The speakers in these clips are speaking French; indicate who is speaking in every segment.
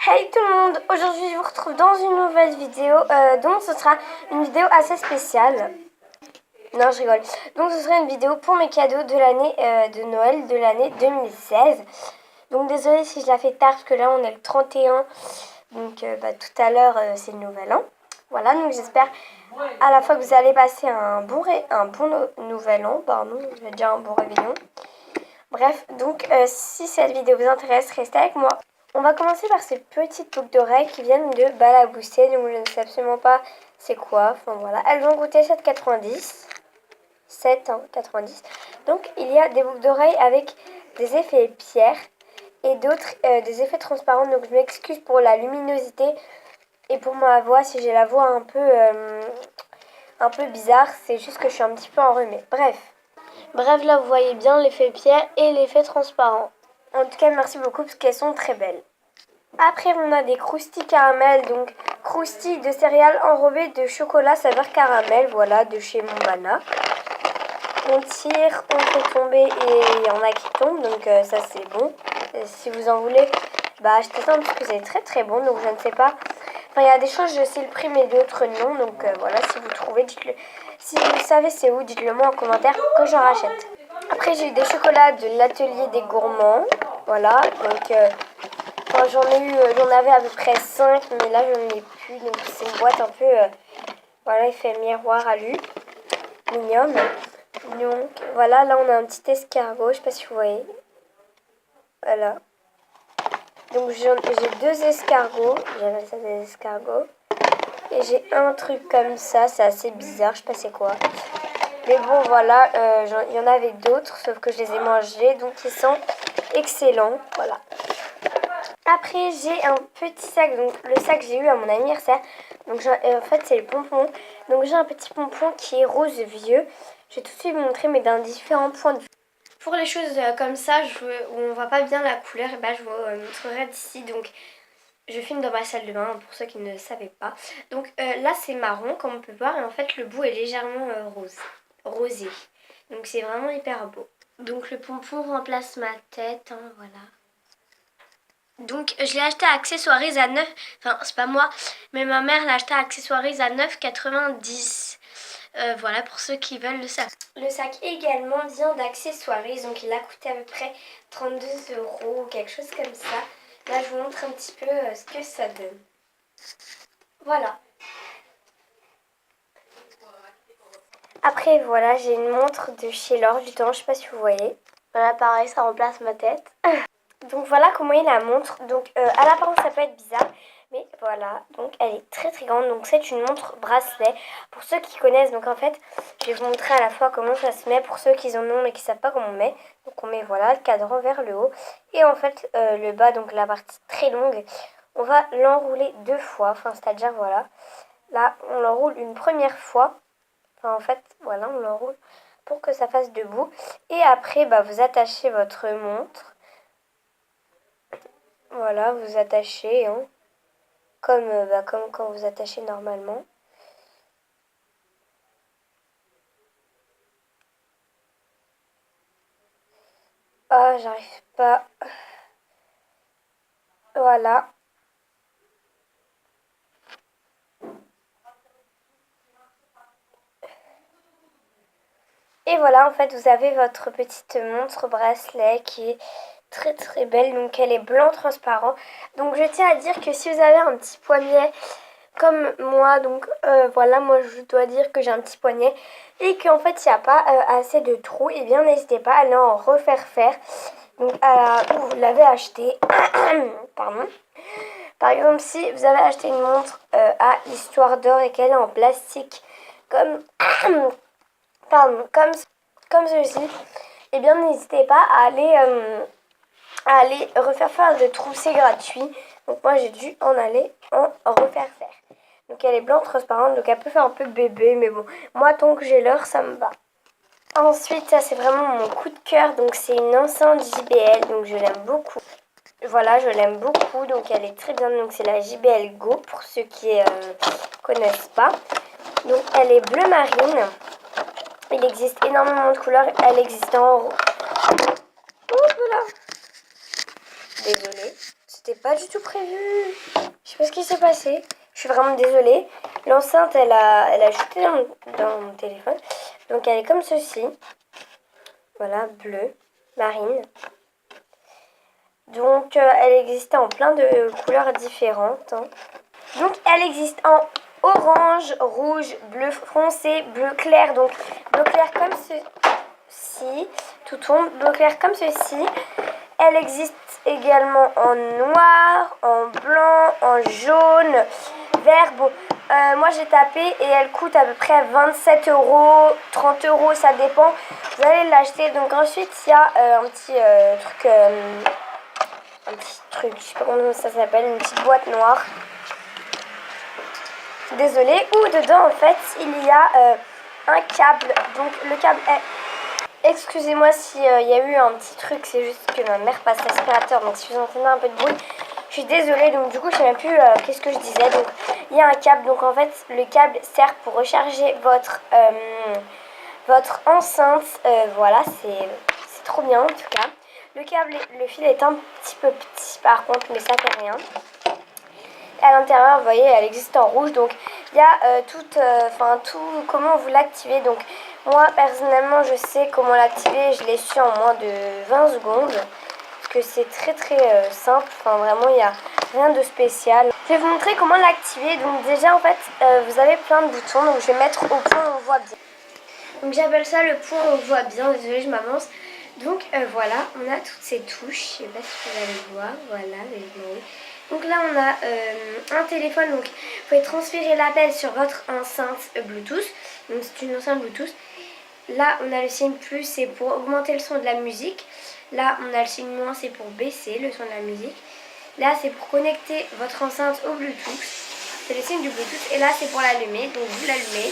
Speaker 1: Hey tout le monde, aujourd'hui je vous retrouve dans une nouvelle vidéo, donc ce sera une vidéo assez spéciale. Non, je rigole. Donc ce sera une vidéo pour mes cadeaux de l'année de Noël de l'année 2016. Donc désolée si je la fais tard parce que là on est le 31, donc tout à l'heure c'est le nouvel an. Voilà, donc j'espère à la fois que vous allez passer un bon nouvel an, pardon, je vais dire un bon réveillon. Bref, donc si cette vidéo vous intéresse, restez avec moi. On va commencer par ces petites boucles d'oreilles qui viennent de Balabousset, donc je ne sais absolument pas c'est quoi. Enfin voilà, elles vont coûter 7,90. 7,90. Donc il y a des boucles d'oreilles avec des effets pierre et d'autres des effets transparents. Donc je m'excuse pour la luminosité et pour ma voix si j'ai la voix un peu bizarre. C'est juste que je suis un petit peu enrhumée. Bref, là vous voyez bien l'effet pierre et l'effet transparent. En tout cas, merci beaucoup parce qu'elles sont très belles. Après, on a des croustilles caramel, donc croustilles de céréales enrobées de chocolat saveur caramel, voilà, de chez Momana. On tire, on fait tomber et il y en a qui tombent, donc ça c'est bon. Et si vous en voulez, achetez ça parce que c'est très très bon, donc je ne sais pas. Enfin, il y a des choses, je sais le prix, mais d'autres non, donc voilà, si vous trouvez, dites-le. Si vous savez c'est où, dites-le moi en commentaire que j'en rachète. Après, j'ai eu des chocolats de l'atelier des gourmands, voilà, donc j'en avais à peu près 5, mais là j'en ai plus, donc c'est une boîte un peu, voilà, effet miroir alu, mignonne. Donc voilà, là on a un petit escargot, je sais pas si vous voyez, voilà. Donc j'ai 2 escargots, j'appelle ça des escargots, et j'ai un truc comme ça, c'est assez bizarre, je sais pas c'est quoi. Mais bon voilà, il y en avait d'autres, sauf que je les ai mangés, donc ils sont excellents, voilà. Après, j'ai un petit sac, donc le sac que j'ai eu à mon anniversaire. Donc en fait, c'est le pompon. Donc j'ai un petit pompon qui est rose vieux. Je vais tout de suite vous montrer, mais d'un différent point de vue. Pour les choses comme ça, où on voit pas bien la couleur, je vous montrerai d'ici. Donc je filme dans ma salle de bain, pour ceux qui ne savaient pas. Donc là, c'est marron, comme on peut voir. Et en fait, le bout est légèrement rosé. Donc c'est vraiment hyper beau. Donc le pompon remplace ma tête, hein, voilà. Donc je l'ai acheté à Accessoiries à 9, enfin c'est pas moi, mais ma mère l'a acheté à Accessoiries à 9,90. Voilà pour ceux qui veulent le sac. Le sac également vient d'Accessoiries, donc il a coûté à peu près 32 € ou quelque chose comme ça. Là je vous montre un petit peu ce que ça donne. Voilà. Après voilà, j'ai une montre de chez L'Or du Temps, je sais pas si vous voyez. Voilà, pareil, ça remplace ma tête. Donc voilà comment est la montre. Donc à l'apparence ça peut être bizarre, mais voilà, donc elle est très très grande. Donc c'est une montre bracelet. Pour ceux qui connaissent, donc en fait je vais vous montrer à la fois comment ça se met pour ceux qui en ont mais qui ne savent pas comment on met. Donc on met voilà le cadran vers le haut et en fait le bas, donc la partie très longue, on va l'enrouler 2 fois. Enfin c'est-à-dire voilà, là on l'enroule une première fois. Enfin en fait voilà, on l'enroule pour que ça fasse debout. Et après vous attachez votre montre. Voilà, vous attachez, hein, comme quand vous attachez normalement. Ah, j'arrive pas. Voilà. Et voilà, en fait, vous avez votre petite montre bracelet qui est très très belle. Donc elle est blanc transparent. Donc je tiens à dire que si vous avez un petit poignet comme moi, donc voilà, moi je dois dire que j'ai un petit poignet et qu'en fait il n'y a pas assez de trous, et bien n'hésitez pas à aller en refaire faire. Donc où vous l'avez acheté. Pardon. Par exemple, si vous avez acheté une montre à Histoire d'Or et qu'elle est en plastique comme pardon, comme celui-ci, et bien n'hésitez pas à aller refaire faire de trous, c'est gratuit. Donc moi j'ai dû aller en refaire faire. Donc elle est blanc transparente, donc elle peut faire un peu bébé, mais bon, moi tant que j'ai l'heure, ça me va. Ensuite, ça c'est vraiment mon coup de cœur, donc c'est une enceinte JBL, donc je l'aime beaucoup. Voilà, je l'aime beaucoup, donc elle est très bien, donc c'est la JBL Go pour ceux qui connaissent pas. Donc elle est bleu marine, il existe énormément de couleurs, elle existe en rose. Oups là. Désolée, C'était pas du tout prévu. Je sais pas ce qui s'est passé. Je suis vraiment désolée. L'enceinte, elle a chuté dans mon téléphone. Donc elle est comme ceci. Voilà, bleu, marine. Donc elle existait en plein de couleurs différentes. Hein. Donc elle existe en orange, rouge, bleu foncé, bleu clair. Donc bleu clair comme ceci. Tout tombe. Bleu clair comme ceci. Elle existe également en noir, en blanc, en jaune, vert. Bon, moi j'ai tapé et elle coûte à peu près 27 euros, 30 euros, ça dépend. Vous allez l'acheter. Donc ensuite il y a un petit truc, je sais pas comment ça s'appelle, une petite boîte noire. Désolée. Où dedans en fait il y a un câble. Donc le câble est... Excusez-moi s'il y a eu un petit truc, c'est juste que ma mère passe l'aspirateur, donc si vous entendez un peu de bruit, je suis désolée. Donc du coup je sais même plus qu'est-ce que je disais. Donc il y a un câble, donc en fait le câble sert pour recharger votre enceinte. Voilà, c'est trop bien en tout cas. Le fil est un petit peu petit par contre, mais ça fait rien. À l'intérieur, vous voyez, elle existe en rouge, donc il y a tout comment vous l'activez. Donc moi personnellement je sais comment l'activer, je l'ai su en moins de 20 secondes parce que c'est très simple. Enfin vraiment il n'y a rien de spécial. Je vais vous montrer comment l'activer. Donc déjà en fait vous avez plein de boutons, donc je vais mettre au point où on voit bien. Donc j'appelle ça le point où on voit bien. Désolée, je m'avance. Donc voilà, on a toutes ces touches, je sais pas si vous allez voir, voilà, oui. Donc là on a un téléphone, donc vous pouvez transférer l'appel sur votre enceinte Bluetooth. Donc c'est une enceinte Bluetooth. Là on a le signe plus, c'est pour augmenter le son de la musique. Là on a le signe moins, c'est pour baisser le son de la musique. Là c'est pour connecter votre enceinte au Bluetooth. C'est le signe du Bluetooth. Et là c'est pour l'allumer, donc vous l'allumez.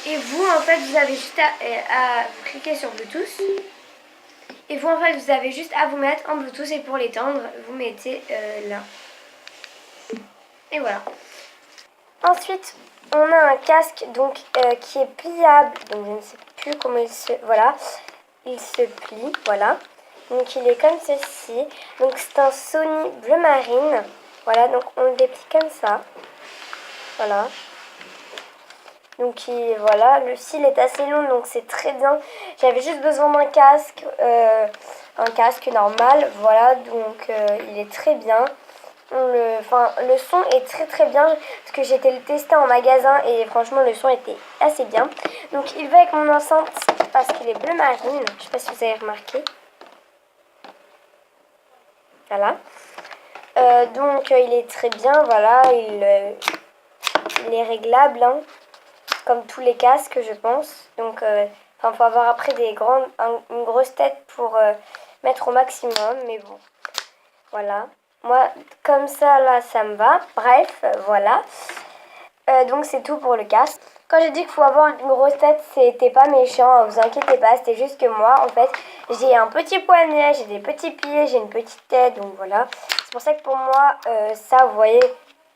Speaker 1: Et vous en fait vous avez juste à cliquer sur Bluetooth. Et vous en fait vous avez juste à vous mettre en Bluetooth, et pour l'étendre vous mettez là. Et voilà. Ensuite on a un casque donc qui est pliable. Donc je ne sais plus comment il se... Voilà. Il se plie. Voilà. Donc il est comme ceci. Donc c'est un Sony bleu marine. Voilà, donc on le déplie comme ça. Voilà. Donc voilà, le fil est assez long, donc c'est très bien. J'avais juste besoin d'un casque, un casque normal, voilà, donc il est très bien. Le son est très bien, parce que j'ai été le tester en magasin et franchement le son était assez bien. Donc il va avec mon enceinte parce qu'il est bleu marine, je sais pas si vous avez remarqué. Voilà. Donc il est très bien, voilà, il est réglable, hein. Comme tous les casques je pense. Donc faut avoir après une grosse tête pour mettre au maximum, mais bon, voilà. Moi comme ça là ça me va. Bref, voilà. Donc c'est tout pour le casque. Quand j'ai dit qu'il faut avoir une grosse tête, c'était pas méchant, vous inquiétez pas, c'était juste que moi en fait j'ai un petit poignet, j'ai des petits pieds, j'ai une petite tête, donc voilà. C'est pour ça que pour moi ça vous voyez,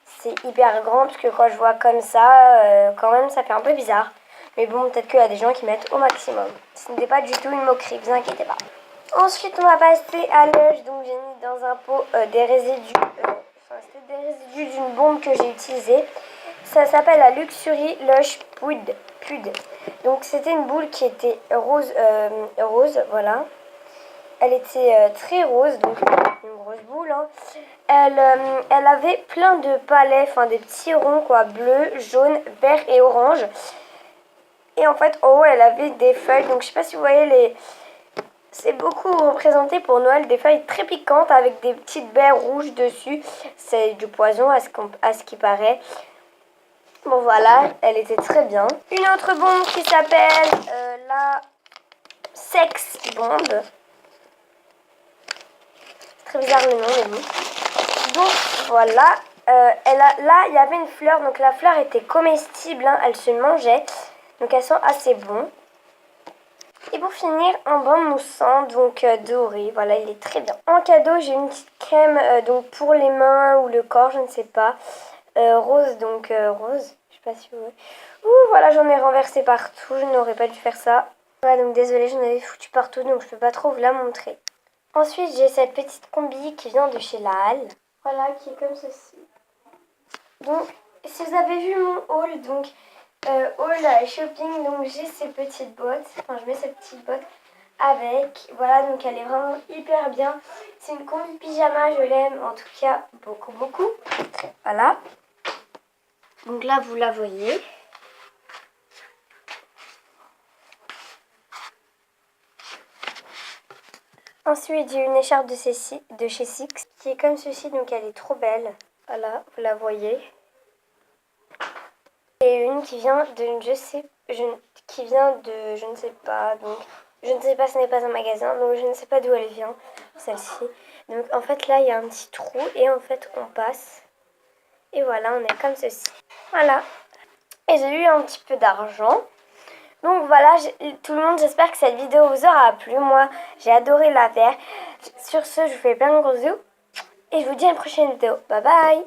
Speaker 1: c'est hyper grand, parce que quand je vois comme ça, quand même ça fait un peu bizarre. Mais bon, peut-être qu'il y a des gens qui mettent au maximum. Ce n'était pas du tout une moquerie, vous inquiétez pas. Ensuite, on va passer à lush. Donc j'ai mis dans un pot des résidus. C'était des résidus d'une bombe que j'ai utilisée. Ça s'appelle la Luxury Lush Pud. Donc c'était une boule qui était rose, voilà. Elle était très rose, donc une grosse boule. Hein. Elle avait plein de palets, enfin des petits ronds quoi, bleu, jaune, vert et orange. Et en fait, en haut, elle avait des feuilles. Donc je sais pas si vous voyez les... C'est beaucoup représenté pour Noël, des feuilles très piquantes avec des petites baies rouges dessus. C'est du poison à ce qui paraît. Bon voilà, elle était très bien. Une autre bombe qui s'appelle la Sex Bomb. C'est très bizarre le nom, mais bon. Donc voilà, là il y avait une fleur, donc la fleur était comestible, hein, elle se mangeait. Donc elle sent assez bon. Et pour finir, un baume moussant, donc doré, voilà, il est très bien. En cadeau, j'ai une petite crème donc pour les mains ou le corps, je ne sais pas. Rose, donc rose, je sais pas si vous voyez. Ouh, voilà, j'en ai renversé partout, je n'aurais pas dû faire ça. Voilà, donc désolée, j'en avais foutu partout, donc je peux pas trop vous la montrer. Ensuite, j'ai cette petite combi qui vient de chez La Halle. Voilà, qui est comme ceci. Donc, si vous avez vu mon haul, donc haul shopping, donc j'ai ces petites bottes. Enfin, je mets ces petites bottes avec. Voilà, donc elle est vraiment hyper bien. C'est une combi pyjama, je l'aime en tout cas beaucoup, beaucoup. Voilà. Donc là, vous la voyez. Ensuite, j'ai une écharpe de chez Six qui est comme ceci, donc elle est trop belle. Voilà, vous la voyez. Et une qui vient de je ne sais pas, donc je ne sais pas, ce n'est pas un magasin, donc je ne sais pas d'où elle vient, celle-ci. Donc en fait là, il y a un petit trou et en fait on passe. Et voilà, on est comme ceci. Voilà. Et j'ai eu un petit peu d'argent. Donc voilà, tout le monde, j'espère que cette vidéo vous aura plu. Moi, j'ai adoré la faire. Sur ce, je vous fais plein de gros bisous. Et je vous dis à une prochaine vidéo. Bye bye!